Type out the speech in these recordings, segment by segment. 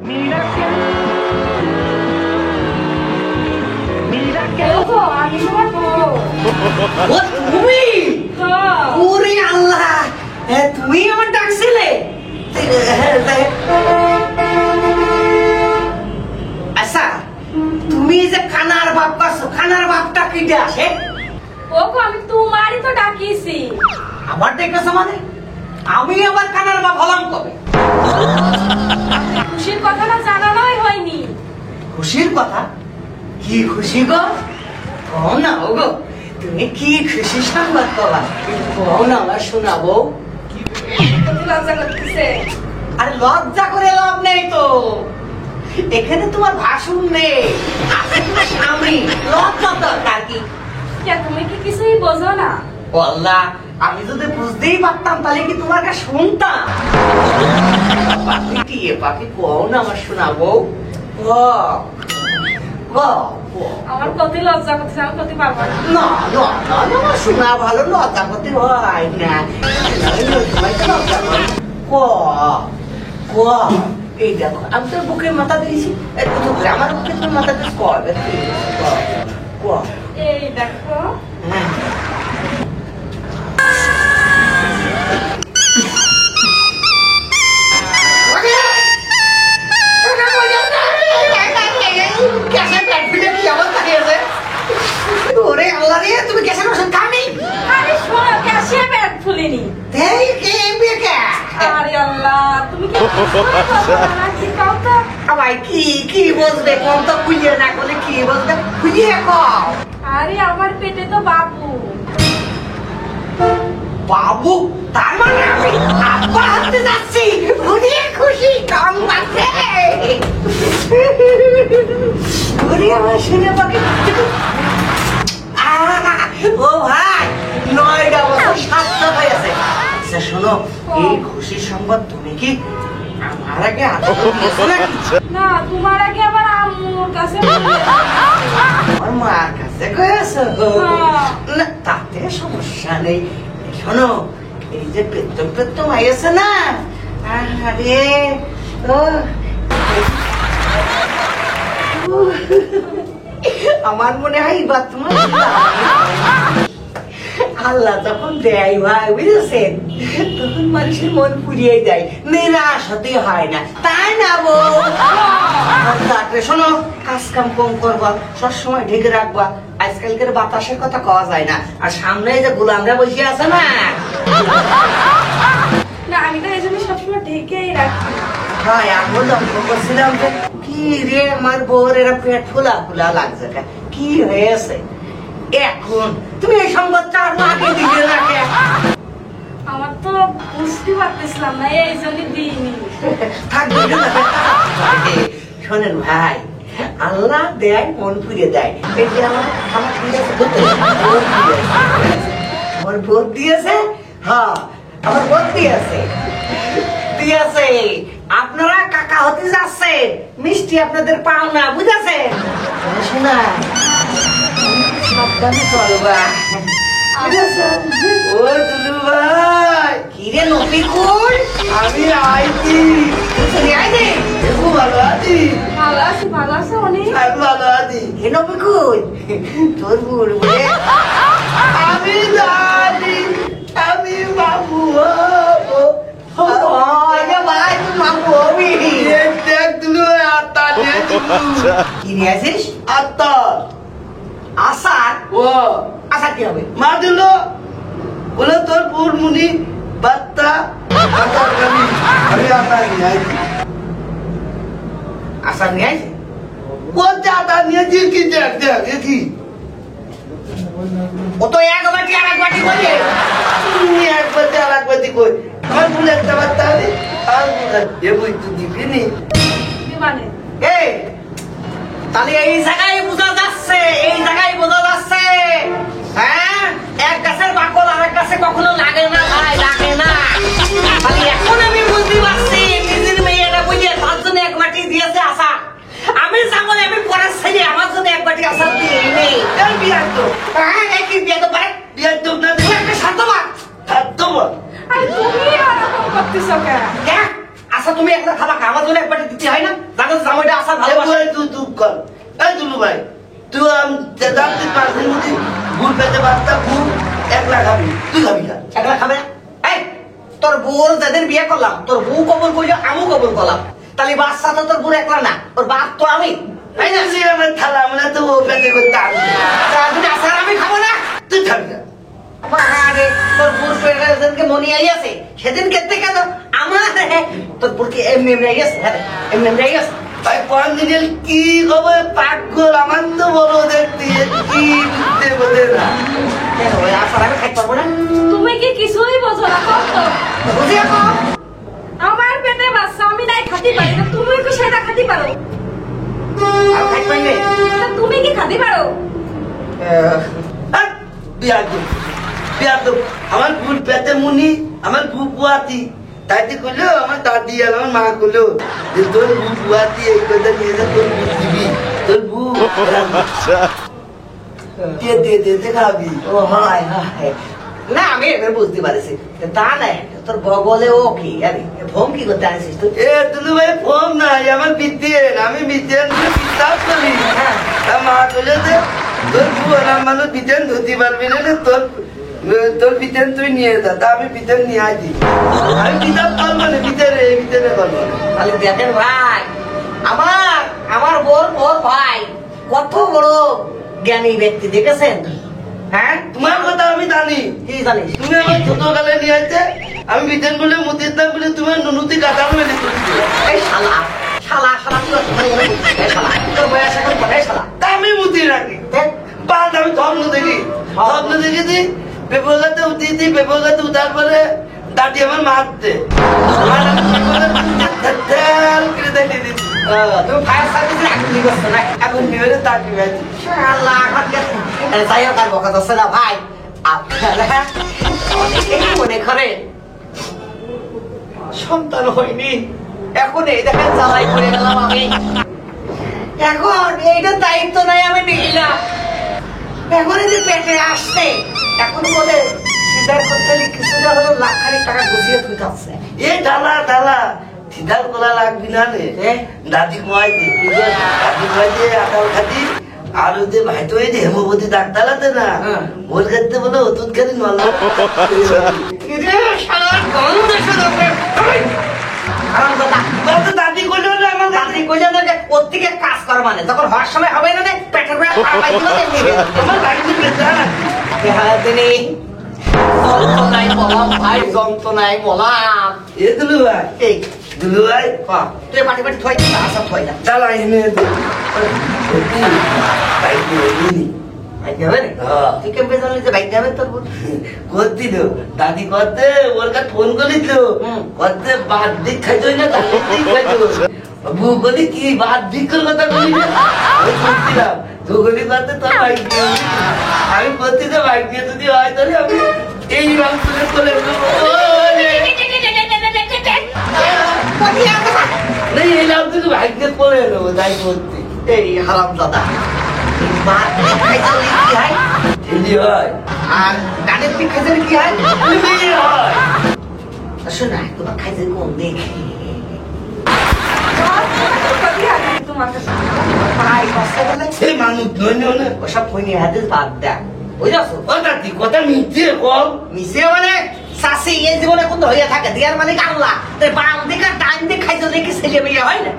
তুমি ওরে আল্লাহ তুমি আমার ডাকছিলে আচ্ছা তুমি যে খানার বাপ করছো খানার বাপটা কিটে আসে ওগো আমি তোমারই তো ডাকিছি আবার ডেকেছো মানে আমি আবার খানার বাপ হলাম কবে খুশির কথাটা জানানোই হয়নি খুশির কথা কি খুশি গো কও না গো তুমি কি খুশি সংবাদ পাবা কও না আমার শোনাবো লজ্জা করতেছে আরে লজ্জা করে লাভ নেই তো এখানে তোমার ভাষণ নেই আছে তোমার স্বামী লজ্জা দরকার কি তুমি কি কিছুই বোঝো না আল্লাহ আমি যদি বুঝতেই পারতাম তাহলে কি তোমার কাছে শুনতাম পাখি কও না আমার শোনাবো আমার প্রতি লজ্জা করতেছে আমি প্রতি পারবো না আমার শোনা ভালো লজ্জা করতে হয় না এই দেখো আমি তোর বুকের মাথা দিয়েছি আমার বুকে তোর মাথা দিয়ে কবে এই দেখো তুমি কেসে ওষুধ খাবি আরে শোনো ক্যাশে ব্যাগ ফুলিনি আরে আল্লাহ তুমি কি কাও তো ভাই কি বলবে কোন তো খুঁজে না করলে কি বলবে খুঁজিয়ে কও আরে আমার পেটে তো বাবু বাবু তার মানে আমি আব্বা হতে যাচ্ছি অনেক খুশি কাম পাচ্ছে ওরে আমার শুনে পাখি ও ভাই 9টা বছর সার্থক হয়েছে আচ্ছা শোনো এই খুশির সংবাদ তুমি কি আমার আগে না তোমার আগে আবার আম্মুর কাছে আমার মার কাছে কয়েছো না তাতে সমস্যা নেই শোনো এই যে পেত্তম আইছে না আরে আমার মনে হয় এবার তোমার আল্লাহ যখন দেয় ভাই বুঝেছেন তখন মানুষের মন পুড়িয়ে দেয় নিরাশ হতে হয় না তাই না বউ শোনো কাজ কাম কম করবা সবসময় ঢেকে রাখবা আজকালকার বাতাসের কথা কওয়া যায় না আর সামনে যে গোলামরা বসে আছে না আমি তো এই জন্য সবসময় ঢেকেই রাখি হ্যাঁ এখন লক্ষ্য করছিলাম যে কি রে আমার বউর এরা পেট ফোলা ফোলা লাগছে কি হয়েছে এখন তুমি এই সংবাদটা আগে দিকে রাখে আমার তো বুঝতে পারতেছিলাম না এই জন্য দিইনি শোনেন ভাই আল্লাহ দেয় মন ফিরে দেয় এই যে আমার ভোট দিয়েছে হ্যাঁ আমার ভোট দিয়েছে আপনারা কাকা হতে যাচ্ছে মিষ্টি আপনাদের পাও না বুঝেছেন শোনা সাবধানে চলবা ও দুলু ভাই কিরে নপিকুল আমি আইছি তুই আইনি খুব ভালো আছি ভালো আছো অনেক ভালো আছি হে নপিকুল তোর বুড় বলে আমি জানি আমি বাবু হবো ভাই তুই বাবু হবি দেখ দুলু আত্মা কি নিয়ে আসিস আত্মা আসার ও আশা কি হবে মা দিল বলে তোর পুর মুনি বাত্তা আশা নিয়ে আইছে কোন চাটা নিয়েছি কি দেখ দেখ দেখি ও তো এক বাটি আর এক বাটি বলে এক বাটি আর এক বাটি কই আর বলে একটা বাত্তা হবে আর এ বই তুই দিবি নি মানে এই তাহলে এই জায়গায় বোঝা যাচ্ছে হ্যাঁ এক গাছের বাকল আর এক গাছে কখনো লাগে না ভাই লাগে না তাহলে এখন আমি বুঝতে পারছি নিজের মেয়েটা বুঝে তার জন্য এক বাটি দিয়েছে আশা আমি যেমন আমি পরের ছেলে আমার জন্য এক বাটি আশা দিয়ে নেই বিয়ার তো হ্যাঁ একই বিয়ে তো পারে বিয়ার তো না একটা সাধ্যবাদ আরে তুমি এরকম করতেছো কেন আচ্ছা তুমি একটা খাবা আমার জন্য এক বাটি দিতে হয় না বল এই দুলু ভাই তুই জানতে পারছিস বুঝি ভুল পেতে বাচ্চা ভুল একলা খাবি তুই খাবি না একলা খাবে এই তোর বউর যেদিন বিয়ে করলাম তোর বউ কবুল করলো আমিও কবুল করলাম তাহলে বাচ্চা তো তোর বউ একলা না ওর বাপ তো আমি এই যে আমার থালা মানে তো ও পেতে করতে আমি আসার আমি খাবো না তুই খাবি না আরে তোর বুড় যেদিনকে মনে আইয়াছে সেদিন কেটে কেন আমার তোর বুড়কে এমনি এমনি আইয়াছে হ্যাঁ এমনি এমনি আইয়াছে ভাই কোন দিনের কি খবর পাগল আমার তো বড় দেখতে কি বুঝতে বোঝে না কেন ওই আসার আমি খাইতে পারবো না তুমি কি কিছুই বোঝো না কত বুঝিয়া কম আমার পেটে বাচ্চা আমি নাই খাতে পারি না তুমি কি সেটা খাতে পারো আর খাইতে পারলে তা তুমি কি খাতে পারো বিয়ার তো আমার ভুল পেতে মুনি আমার ভু বুয়াতি তাইতে কইলো আমার দাদি আর আমার মা কইলো যে তোর ভু বুয়াতি এই কথা নিয়ে যা তোর ভু দিবি তোর ভু দিয়ে খাবি ও হয় হয় না আমি এবার বুঝতে পারছি তা নাই তোর বগলে ও কি আরে ভোম কি করতে আনিস তুই এ তুলু ভাই ফোন নাই আমার বিদ্যেন আমি বিদ্যেন বিশ্বাস করি তা মা কইলো যে তোর ভু আর মানুষ বিদ্যেন ধরতে পারবি না রে তোর বিদ্যেন তুই নিয়ে যা তা আমি বিদ্যেন নিয়ে আসি আমি কিতাব পারবো না ভিতরে পারবো না তাহলে দেখেন ভাই আমার বোর ভাই কত বড় জ্ঞানী ব্যক্তি দেখেছেন হ্যাঁ তোমার কথা আমি জানি কি জানিস তুমি আমার ছোটকালে নিয়ে আসছে আমি বিদ্যেন বলে মুদিতাম বলে তোমার নুনুতি কাটানো মেলে এই শালা শালা শালা তুই এই শালা তোর বয়স এখন কোথায় শালা তা আমি মুদি রাখি দেখ বাদ আমি স্বপ্ন দেখেছি পেপারগাতে উঠিয়েছি পেপারগাতে উঠার পরে দাঁড়িয়ে আমার মারতে তুমি ফায়ার সার্ভিসে এখন কি করছো না এখন নিয়ে তাকি গেছি শালা এখন যাই হোক আর বকা দচ্ছে না ভাই আপনারা অনেকেই মনে করেন সন্তান হয়নি এখন এই দেখেন জ্বালাই করে গেলাম আমি এখন এইটার দায়িত্ব নাই আমি নিলাম এখন এই যে পেটে আসছে এখন বলে সিজার করতে হলে কিছুটা হলো লাখ খানিক টাকা গুছিয়ে তুই যাচ্ছে এ ডালা সিধার কলা লাগবি না রে দাদি কয় যে আকাল খাতি আর ওই যে ভাই তো এই যে হেমবতী ডাক্তার আছে না ওর ক্ষেত্রে বলে ওষুধ খালি নল দাদি করলো আমার দাদি কইলেন যে ওর থেকে কাজ কর মানে তখন হওয়ার সময় হবে না পেটের করে পাড়াই দিল আমার বাড়িতে পেটে তিনি যন্ত্রণায় বলাম ভাই যন্ত্রণায় বলাম এ দুলু ভাই এই দুলু ভাই তুই পাটি পাটি থই দিস আসা থই না ডালা এনে বাইক যাবে না তুই কেমন জানলি যে বাইক যাবে তোর করতি তো দাদি করতে ওর কাছে ফোন করিস করতে বাদ দিক খাইতো না দাদি দিক খাইতো বউ বলি কি বাদ দিকের কথা বলি না আমি শুনছিলাম তো গলি করতে তোর বাইক দিয়ে আমি করতে তো বাইক দিয়ে যদি হয় তাহলে আমি এই রাম তুলে চলে नहीं ये लाभ तो भाग्य पड़े ना वो दाई बोलती এই হারাম দাদা মার খাইতে কি হয় हिंदी है আর গানের পিক খাইতে কি হয় हिंदी है শোনা তোমার খাইতে কোন দেখি তোমার কাছে ভাই কষ্ট বলে ये मानू दोनों ने ওসব ফোনে হাতে বাদ দেখ বুঝছো पता थी कोता नीचे कौन মিশে মানে সাসি এই জীবনে কোন হইয়া থাকে দিয়ার মালিক আল্লাহ তাই বাম দিকে ডান দিকে খাইতে দেখি ছেলে মেয়ে হয় না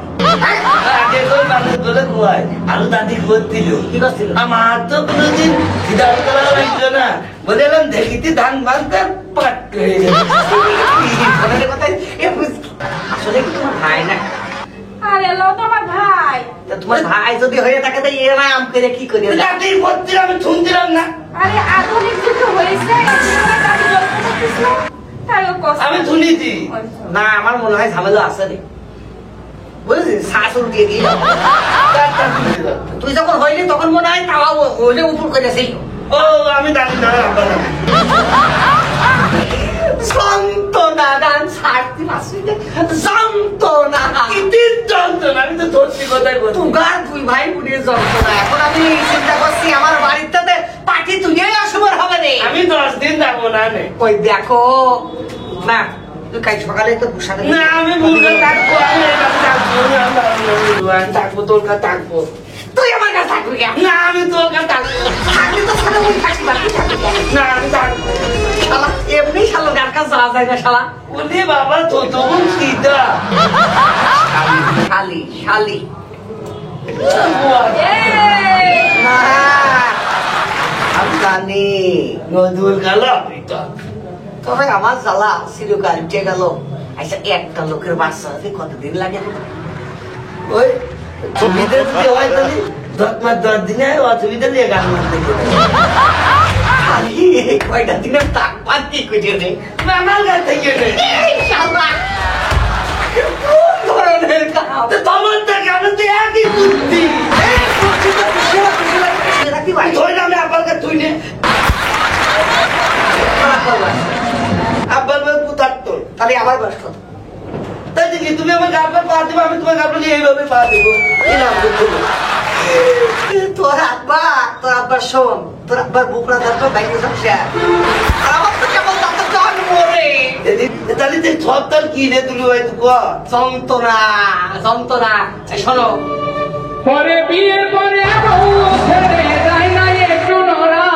आगे कोई मानू बोले हुआ है आलू दादी बोलती लो কি করছিল আমার তো কোনোদিন সিদ্ধান্ত করা হইতো না বলেলাম দেখিতে ধান বাঁধতে পাট করে আসলে কি তোমার ভাই না আরে লো তো আমার ভাই তা তোমার ভাই যদি হয়ে থাকে তো এরা আম করে কি করি দাদি বলছিলাম আমি শুনছিলাম না আরে আধুনিক যুগ হয়েছে দাদি গল্প করতেছিল তাই ও কষ্ট আমি শুনেছি না আমার মনে হয় ঝামেলা আছে রে বুঝেছিস শাশুর দিয়ে দিয়ে তুই যখন হইলি তখন মনে হয় তাও হইলে উপর করেছি ও আমি জানি না আব্বা জানে। যন্ত্রণা গান ছাড়তে পারছি যন্ত্রণা কিতির যন্ত্রণা আমি তো ধরছি কোথায় বলছি তুগার দুই ভাই বোনের যন্ত্রণা এখন আমি চিন্তা করছি আমার বাড়িতে পাটি তুলে অসময় হবে রে আমি 10 দিন যাবো না নে ওই দেখো না তুই কাল সকালে তো পোশাক না আমি মুরগা থাকবো আমি থাকবো তোর কাছে থাকবো গিয়া না আমি তোমার কাছে থাকবো থাকলে তো শালা ওই থাকবি বাকি থাকবি না আমি থাকবো শালা এমনি শালা গার কাছে যাওয়া যায় না শালা ওরে বাবা তো তখন সীতা শালি শালি এই, না আমি জানি নদুর কালো তবে আমার জ্বালা চিরকাল উঠে গেল আচ্ছা একটা লোকের বাচ্চা হতে কতদিন লাগে ওই সুবিধা যদি হয় তাহলে 10 দিনে অসুবিধা নিয়ে গান মারতে গেলে খালি কয়টা দিনের তাক পাতি করে রে আমার কাছ থেকে নে। এই শালা কোন ধরনের কাম তোমার থেকে আমি তো একই বুদ্ধি এই সত্যি তো খুশি রাখতে পারি ধরে আমি আব্বার কাছে তুই নে আব্বার বাবু পুতার তোর তাহলে আবার বস কত তাই দেখি তুমি আমার গাবলা পা দেবো আমি তোমার গাবলাকে এইভাবে পা দেবো এই নাম করতে তোর আব্বার শোন তোর আব্বার বুকরা দরকার বাইরে সমস্যা আর আমার তো কেমন দাঁত জান মরে তাহলে যে সব তার কি রে তুমি হয়তো কর যন্ত্রণা যন্ত্রণা শোনো পরে বিয়ের পরে বউ ছেড়ে যায় না একটু নড়া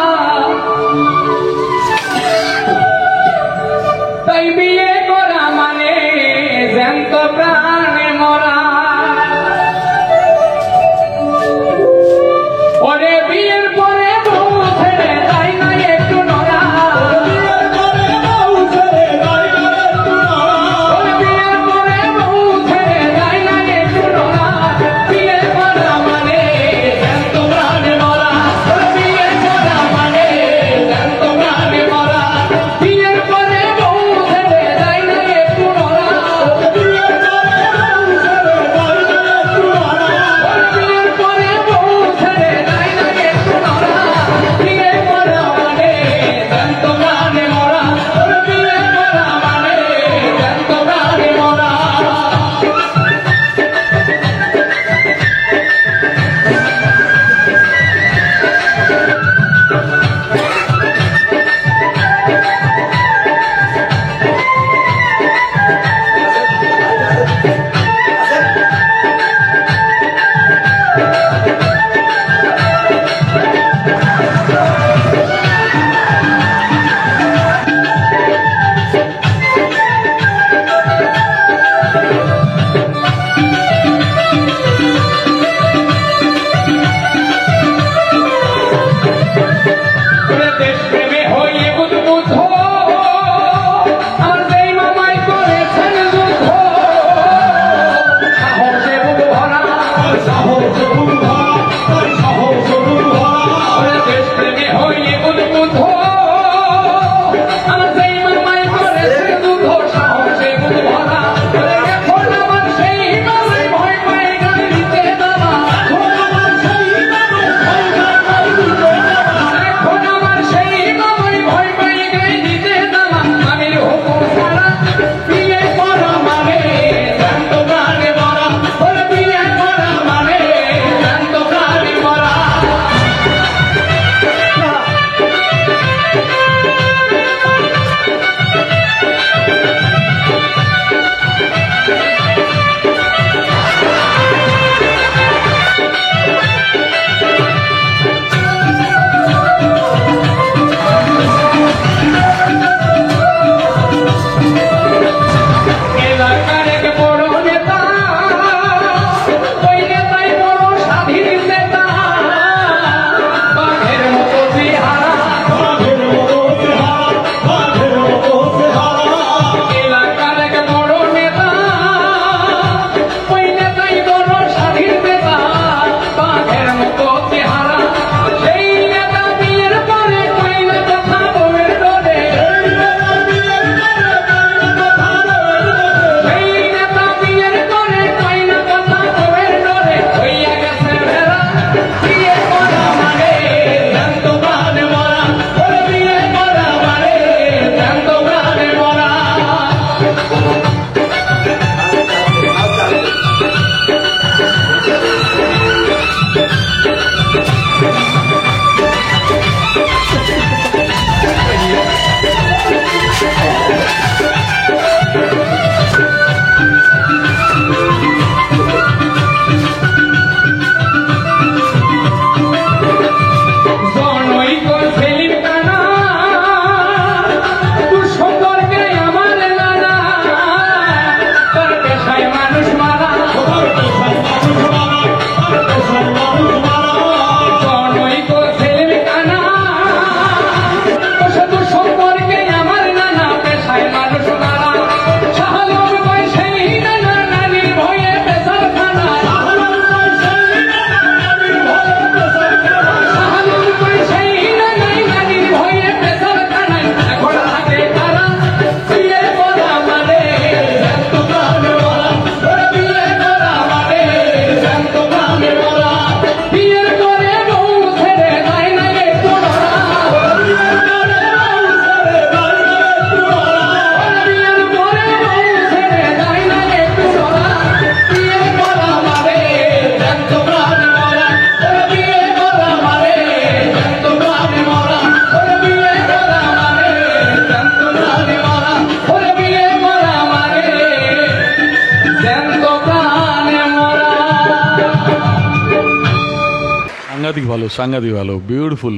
তাই বিয়ে করা মানে জ্যান্ত প্রাণে মরা পরে বিয়ের পরে বউ ছেড়ে যায় না একটু নড়া বিয়ের পরে বউ ছেড়ে যায় না একটু নড়া বিয়ের পরে বউ ছেড়ে যায় না একটু নড়া বিয়ে করা মানে জ্যান্ত প্রাণে মরা সাংঘাতিক ভালো, বিউটিফুল।